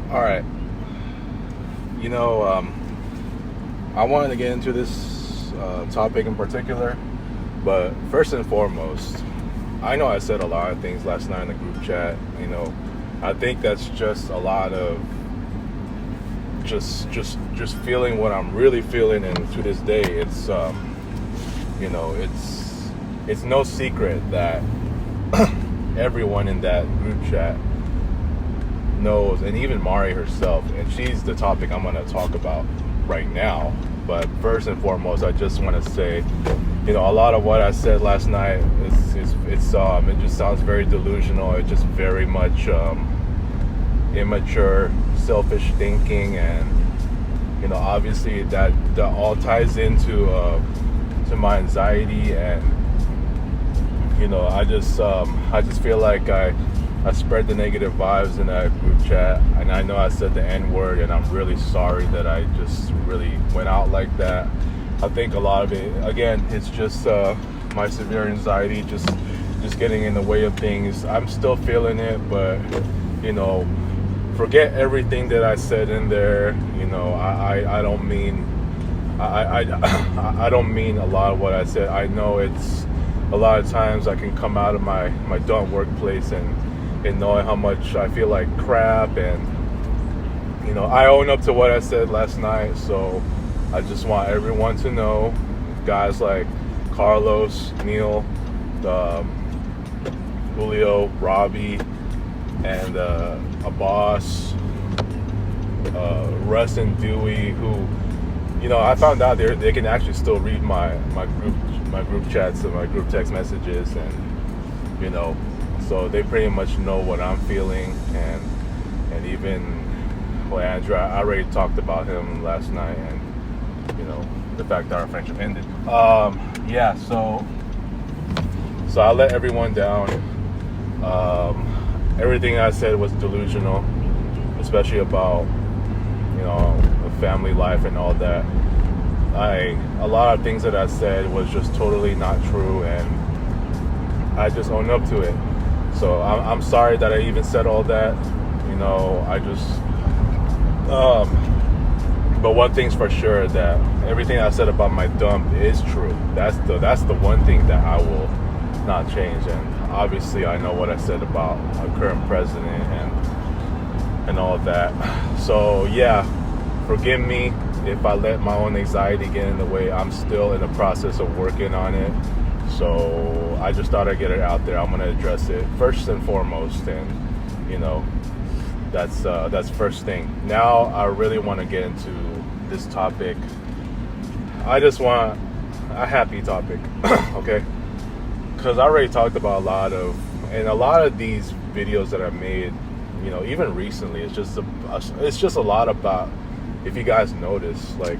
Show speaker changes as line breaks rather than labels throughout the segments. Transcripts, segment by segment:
All right. You know, I wanted to get into this topic in particular, but first and foremost, I know I said a lot of things last night in the group chat. I think that's just a lot of just feeling what I'm really feeling, and to this day, you know, it's no secret that everyone in that group chat knows, and even Mari herself, and she's the topic I'm going to talk about right now. But first and foremost, I just want to say, a lot of what I said last night it just sounds very delusional. It's just very much immature, selfish thinking, and obviously that all ties into to my anxiety, and I just feel like I spread the negative vibes in that group chat, and I know I said the N-word, and I'm really sorry that I just really went out like that. I think a lot of it, again, it's just my severe anxiety just getting in the way of things. I'm still feeling it, but forget everything that I said in there. I don't mean I don't mean a lot of what I said. I know it's a lot of times I can come out of my dumb workplace and knowing how much I feel like crap, and I own up to what I said last night. So I just want everyone to know, guys like Carlos, Neil, Julio, Robbie, and Abbas, Russ and Dewey, who I found out they can actually still read my group chats and my group text messages, and so they pretty much know what I'm feeling, and even Andrew, I already talked about him last night, and the fact that our friendship ended. So I let everyone down. Everything I said was delusional, especially about the family life and all that. A lot of things that I said was just totally not true, and I just own up to it. So I'm sorry that I even said all that. But one thing's for sure, that everything I said about my dump is true. That's the one thing that I will not change. And obviously I know what I said about our current president and all of that. So yeah, forgive me if I let my own anxiety get in the way. I'm still in the process of working on it. So I just thought I'd get it out there. I'm going to address it first and foremost, and that's first thing. Now I really want to get into this topic. I just want a happy topic, okay? Because I already talked about a lot of these videos that I made, even recently. It's just a lot about, if you guys notice, like,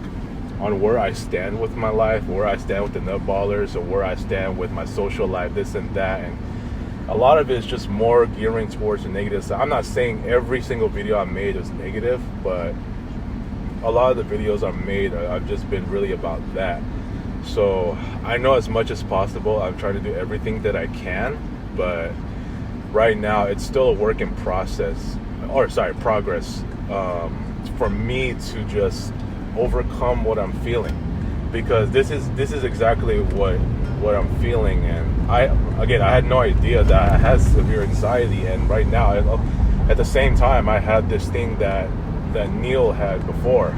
on where I stand with my life, where I stand with the Nutballers, or where I stand with my social life, this and that. And a lot of it is just more gearing towards the negative side. I'm not saying every single video I made is negative, but a lot of the videos I made, I've just been really about that. So I know as much as possible, I'm trying to do everything that I can, but right now it's still a work in progress for me to just overcome what I'm feeling, because this is exactly what I'm feeling. And I had no idea that I had severe anxiety, and right now at the same time I had this thing that Neil had before.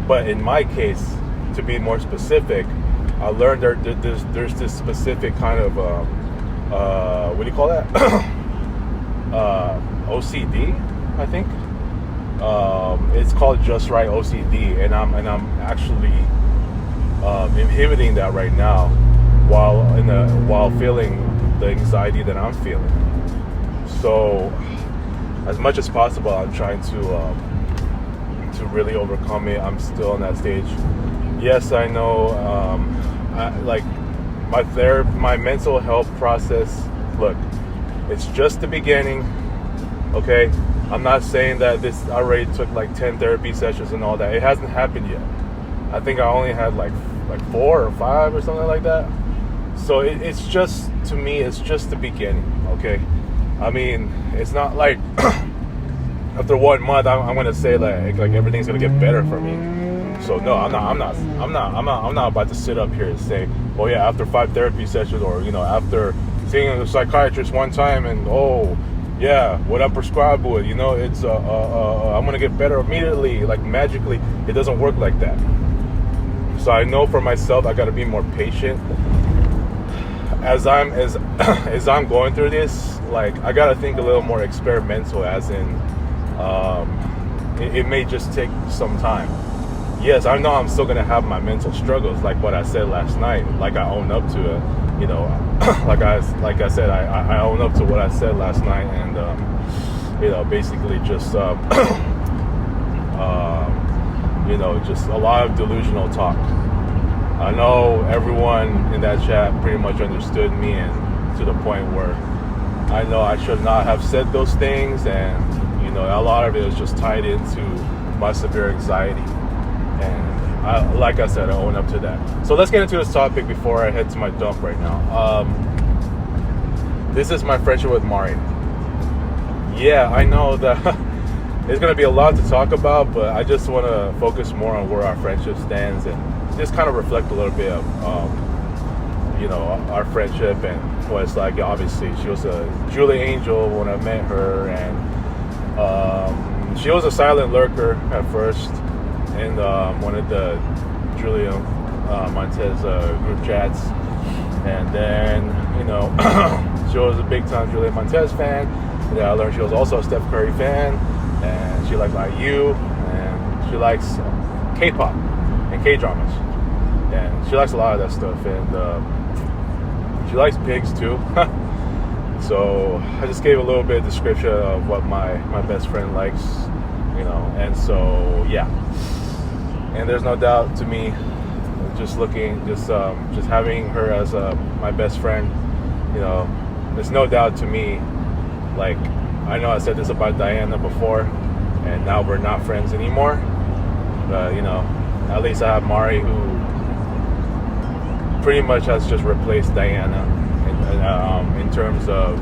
But in my case, to be more specific, I learned there's this specific kind of what do you call that? OCD, I think. It's called Just Right OCD, and I'm actually inhibiting that right now while feeling the anxiety that I'm feeling. So as much as possible, I'm trying to really overcome it. I'm still in that stage. Yes, I know. My mental health process. Look, it's just the beginning. Okay, I'm not saying that this already took like 10 therapy sessions and all that. It hasn't happened yet. I think I only had like 4 or 5 or something like that. So it's just, to me, it's just the beginning. Okay, I mean, it's not like after 1 month, I'm gonna say like everything's gonna get better for me. So no, I'm not about to sit up here and say, oh yeah, after 5 therapy sessions, or after seeing a psychiatrist one time, and oh yeah, what I'm prescribed with, it's I'm gonna get better immediately, like magically. It doesn't work like that. So I know for myself, I gotta be more patient as I'm going through this. Like, I gotta think a little more experimental, as in it may just take some time. Yes, I know I'm still gonna have my mental struggles, like what I said last night. Like, I own up to it, like I said, I own up to what I said last night, and basically just just a lot of delusional talk. I know everyone in that chat pretty much understood me, and to the point where I know I should not have said those things, and a lot of it is just tied into my severe anxiety. And like I said, I own up to that. So let's get into this topic before I head to my dump right now. This is my friendship with Mari. Yeah, I know that there's going to be a lot to talk about, but I just want to focus more on where our friendship stands, and just kind of reflect a little bit of, our friendship and what it's like. Obviously, she was a Julie Angel when I met her, and she was a silent lurker at first in one of the Julia Montez group chats, and then she was a big time Julia Montez fan, and then I learned she was also a Steph Curry fan, and she likes IU, and she likes K-pop and K-dramas, and she likes a lot of that stuff, and she likes pigs too. So I just gave a little bit of description of what my best friend likes, and so yeah. And there's no doubt to me, just having her as my best friend, there's no doubt to me, like, I know I said this about Diana before, and now we're not friends anymore, but at least I have Mari, who pretty much has just replaced Diana in terms of,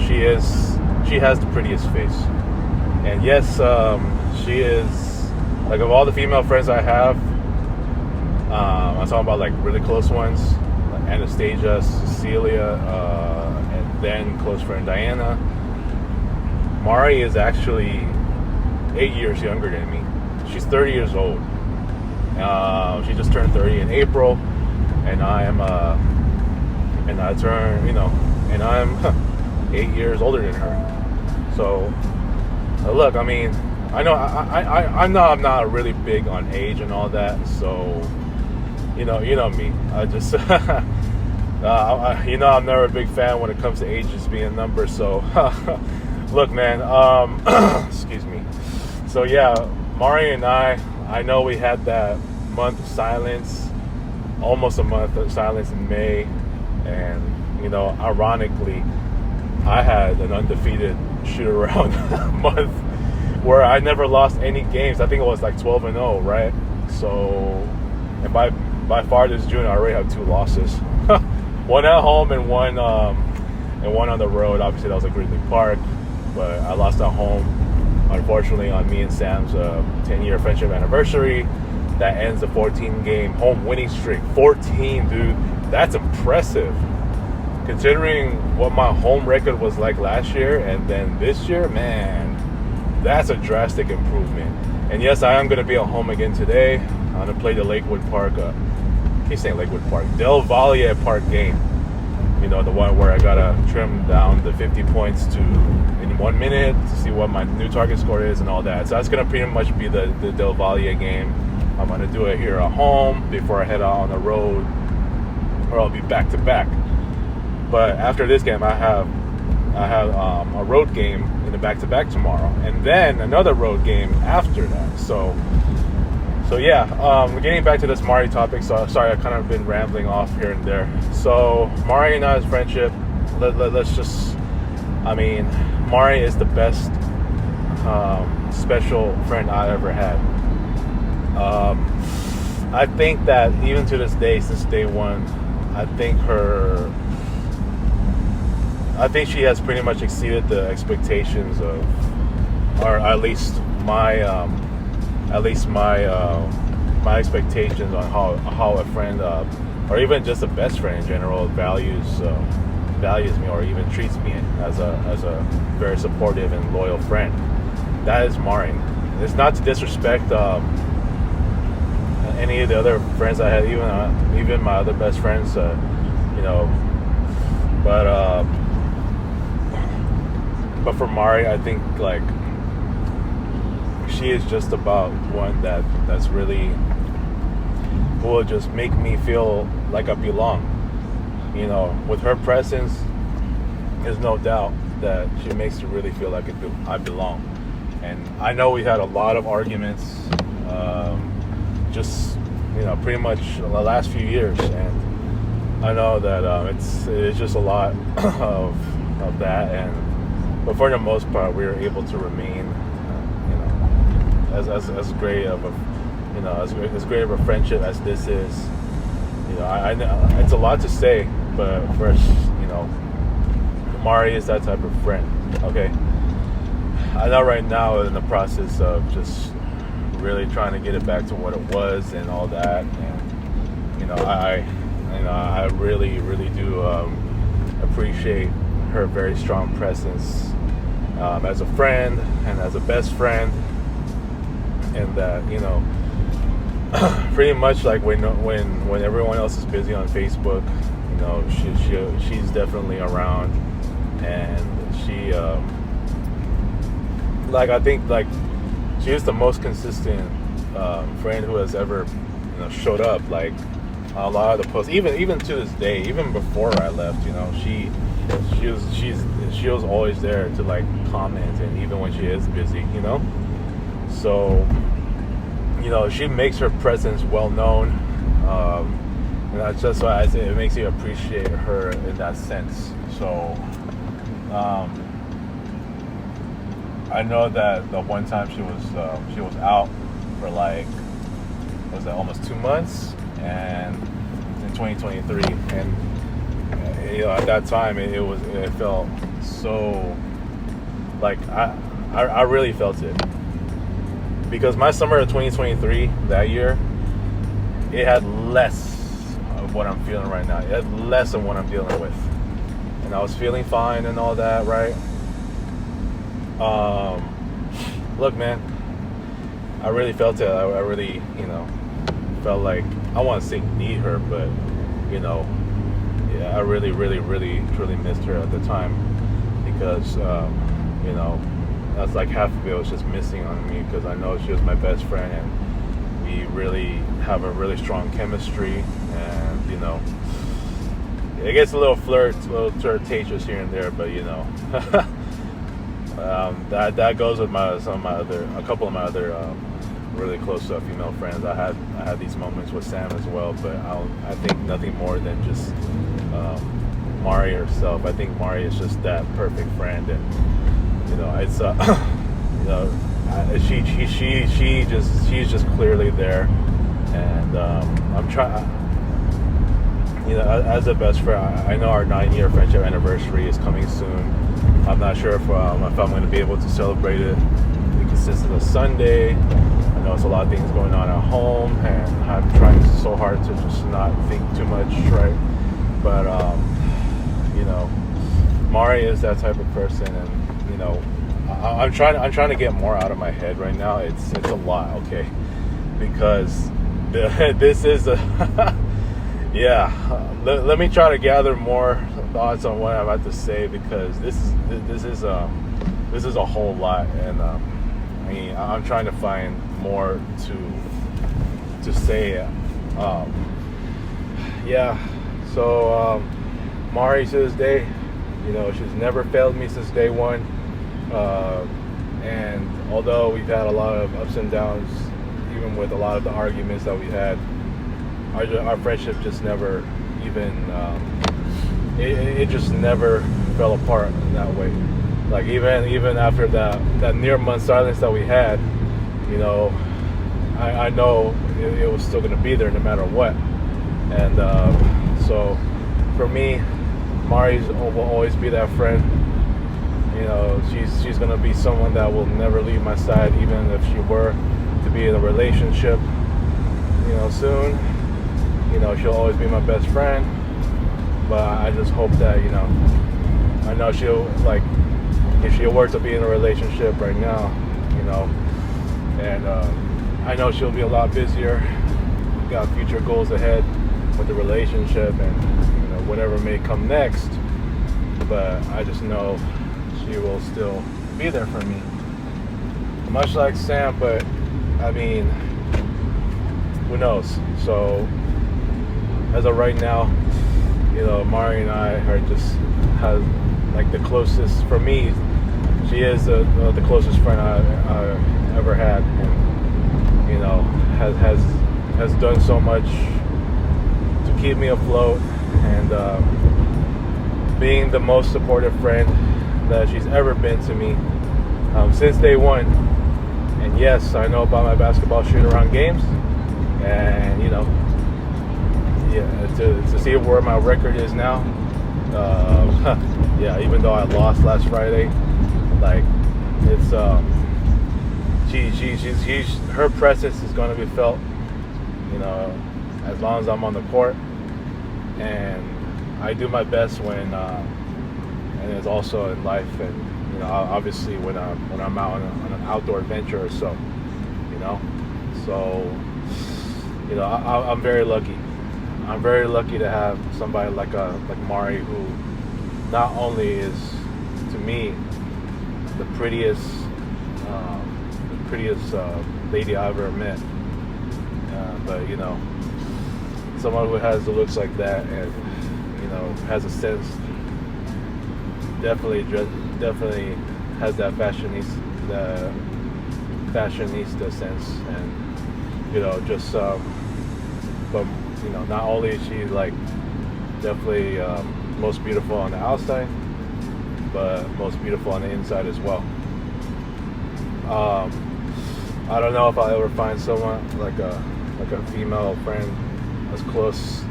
she has the prettiest face, and yes, she is. Like, of all the female friends I have, I'm talking about like really close ones, like Anastasia, Cecilia, and then close friend Diana. Mari is actually 8 years younger than me. She's 30 years old. She just turned 30 in April, and I'm 8 years older than her. So, look, I mean, I know I'm not really big on age and all that, so you know me. I just I'm never a big fan when it comes to age just being a number. So look, man, excuse me. So yeah, Mari and I know we had that month of silence, almost a month of silence in May, and ironically, I had an undefeated shoot around month where I never lost any games. I think it was like 12-0, right? So, and by far this June, I already have 2 losses. One at home and one on the road. Obviously, that was at Grizzly Park, but I lost at home, unfortunately, on me and Sam's 10-year friendship anniversary. That ends a 14-game home winning streak. 14, dude. That's impressive. Considering what my home record was like last year, and then this year, man, that's a drastic improvement. And yes, I am going to be at home again today. I'm going to play the Lakewood Park, I keep saying Lakewood Park, Del Valle Park game. The one where I got to trim down the 50 points in 1 minute to see what my new target score is and all that. So that's going to pretty much be the Del Valle game. I'm going to do it here at home before I head out on the road, or I'll be back to back. But after this game, I have a road game in the back-to-back tomorrow, and then another road game after that. So yeah, getting back to this Mari topic. So sorry, I kind of been rambling off here and there. So Mari and I's friendship, let's just, Mari is the best special friend I ever had. I think that even to this day, since day one, I think she has pretty much exceeded the expectations of or at least my expectations on how a friend, or even just a best friend in general, values me, or even treats me as a very supportive and loyal friend. That is Mari. It's not to disrespect any of the other friends I had, even my other best friends, but for Mari, I think like she is just about one that's really who will just make me feel like I belong. With her presence, there's no doubt that she makes me really feel like I belong. And I know we had a lot of arguments, just pretty much the last few years, and I know that it's just a lot of that, but for the most part, we were able to remain, as great of as great of a friendship as this is. I know it's a lot to say, but first, Mari is that type of friend. Okay, I know right now in the process of just really trying to get it back to what it was and all that, and I really, really do appreciate her very strong presence as a friend and as a best friend, and that pretty much like when everyone else is busy on Facebook, she's definitely around, and she I think like she is the most consistent friend who has ever showed up, like a lot of the posts, even to this day, even before I left, she was always there to like comment, and even when she is busy, so she makes her presence well known, and that's just why I say it makes you appreciate her in that sense. So I know that the one time she was out for like, was that almost 2 months, and in 2023, and at that time it felt so like I really felt it, because my summer of 2023 that year, it had less of what I'm feeling right now. It had less of what I'm dealing with, and I was feeling fine and all that, right? Look, man, I really felt it. I really, felt like, I want to say need her, but, I really, really, really, truly missed her at the time, because, that's like half of it was just missing on me, because I know she was my best friend, and we really have a really strong chemistry, and, it gets a little flirtatious here and there, but, that goes with a couple of my other really close female friends. I had these moments with Sam as well, but I think nothing more than just Mari herself. I think Mari is just that perfect friend, and it's she's just clearly there, and I'm trying. As a best friend, I know our 9-year friendship anniversary is coming soon. I'm not sure if I'm going to be able to celebrate it, because this is a Sunday. I know it's a lot of things going on at home, and I'm trying so hard to just not think too much, right? But Mari is that type of person, and I'm trying to get more out of my head right now. It's a lot, okay? Because this is a yeah. Let me try to gather more thoughts on what I'm about to say, because this is a whole lot, and I'm trying to find more to say. So Mari, to this day, she's never failed me since day one, and although we've had a lot of ups and downs, even with a lot of the arguments that we had, our friendship just never even it just never fell apart in that way. Like even after that near month silence that we had, I know it was still going to be there no matter what. And so for me, Mari will always be that friend, she's gonna be someone that will never leave my side, even if she were to be in a relationship, soon. She'll always be my best friend. But I just hope that, I know she'll, like, if she were to be in a relationship right now, and I know she'll be a lot busier, got future goals ahead with the relationship and, whatever may come next. But I just know she will still be there for me. Much like Sam, but, I mean, who knows? So, as of right now, Mari and I are just like the closest, for me, she is the closest friend I ever had, and has done so much to keep me afloat, and being the most supportive friend that she's ever been to me since day one. And yes, I know about my basketball shoot-around games, and to see where my record is now. Yeah, even though I lost last Friday, like, it's her presence is going to be felt, as long as I'm on the court, and I do my best when, and it's also in life, and obviously when I'm out on an outdoor adventure or so, so I'm very lucky. I'm very lucky to have somebody like Mari, who not only is, to me, the prettiest lady I've ever met, but someone who has the looks like that, and has a sense, definitely has that fashionista sense, and just but not only is she, like, definitely most beautiful on the outside, but most beautiful on the inside as well. I don't know if I'll ever find someone like a female friend as close,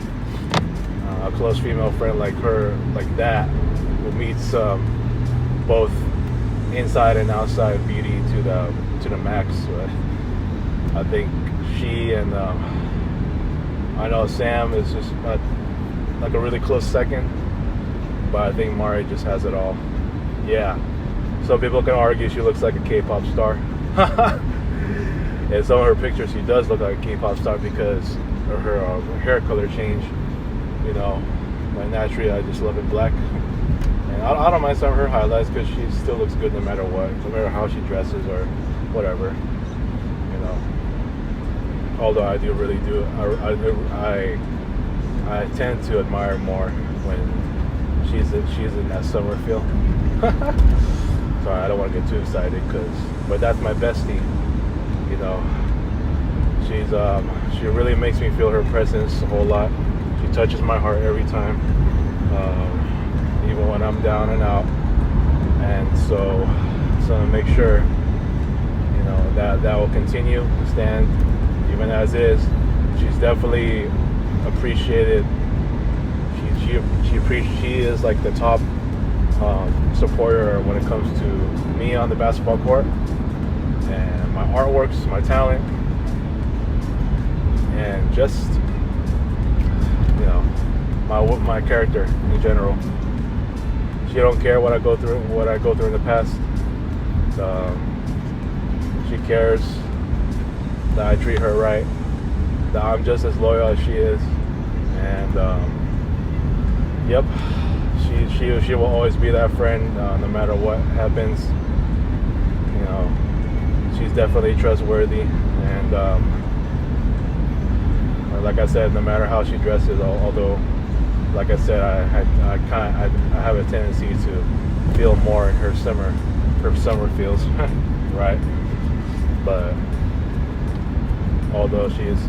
a close female friend like her, like that, who meets both inside and outside beauty to the max. But I think she and I know Sam is just like a really close second, but I think Mari just has it all. Yeah. Some people can argue she looks like a K-pop star. In some of her pictures, she does look like a K-pop star because of her hair color change. But naturally, I just love it black. And I don't mind some of her highlights because she still looks good no matter what, no matter how she dresses or whatever. Although I tend to admire more when she's in that summer feel. Sorry, I don't want to get too excited, but that's my bestie. She really makes me feel her presence a whole lot. She touches my heart every time, even when I'm down and out. And so to make sure, that will continue to stand even as is. She's definitely appreciated. She is like the top supporter when it comes to me on the basketball court, and my artworks, my talent, and just my character in general. She don't care what I go through in the past. She cares that I treat her right, that I'm just as loyal as she is, and yep, she will always be that friend, no matter what happens. She's definitely trustworthy, and like I said, no matter how she dresses, although, like I said, I have a tendency to feel more in her summer feels, right? But although she's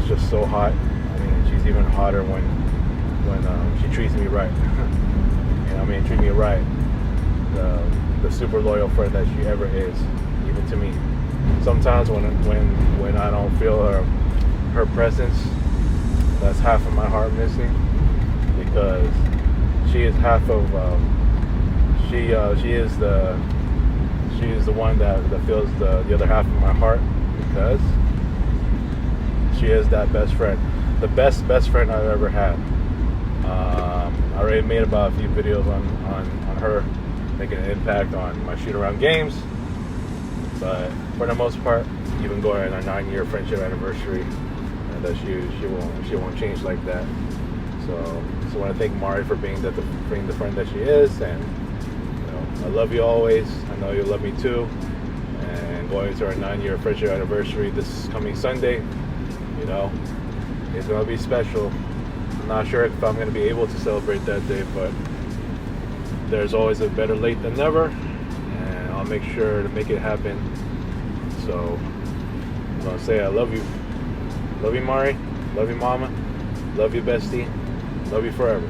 just so hot, I mean, she's even hotter when she treats me right. Treat me right. The super loyal friend that she ever is, even to me. Sometimes when I don't feel her presence, that's half of my heart missing, because she is half of she is the one that fills the other half of my heart, because she is that best friend, the best friend I've ever had. I already made about a few videos on her making an impact on my shoot around games, but for the most part, even going on our 9-year friendship anniversary, that she won't change like that. So I want to thank Mari for being the friend that she is, and I love you always. I know you love me too. And going to our 9-year friendship anniversary this coming Sunday, it's gonna be special. I'm not sure if I'm gonna be able to celebrate that day, but there's always a better late than never, and I'll make sure to make it happen. So I'm gonna say I love you. Love you, Mari. Love you, Mama. Love you, bestie. Love you forever.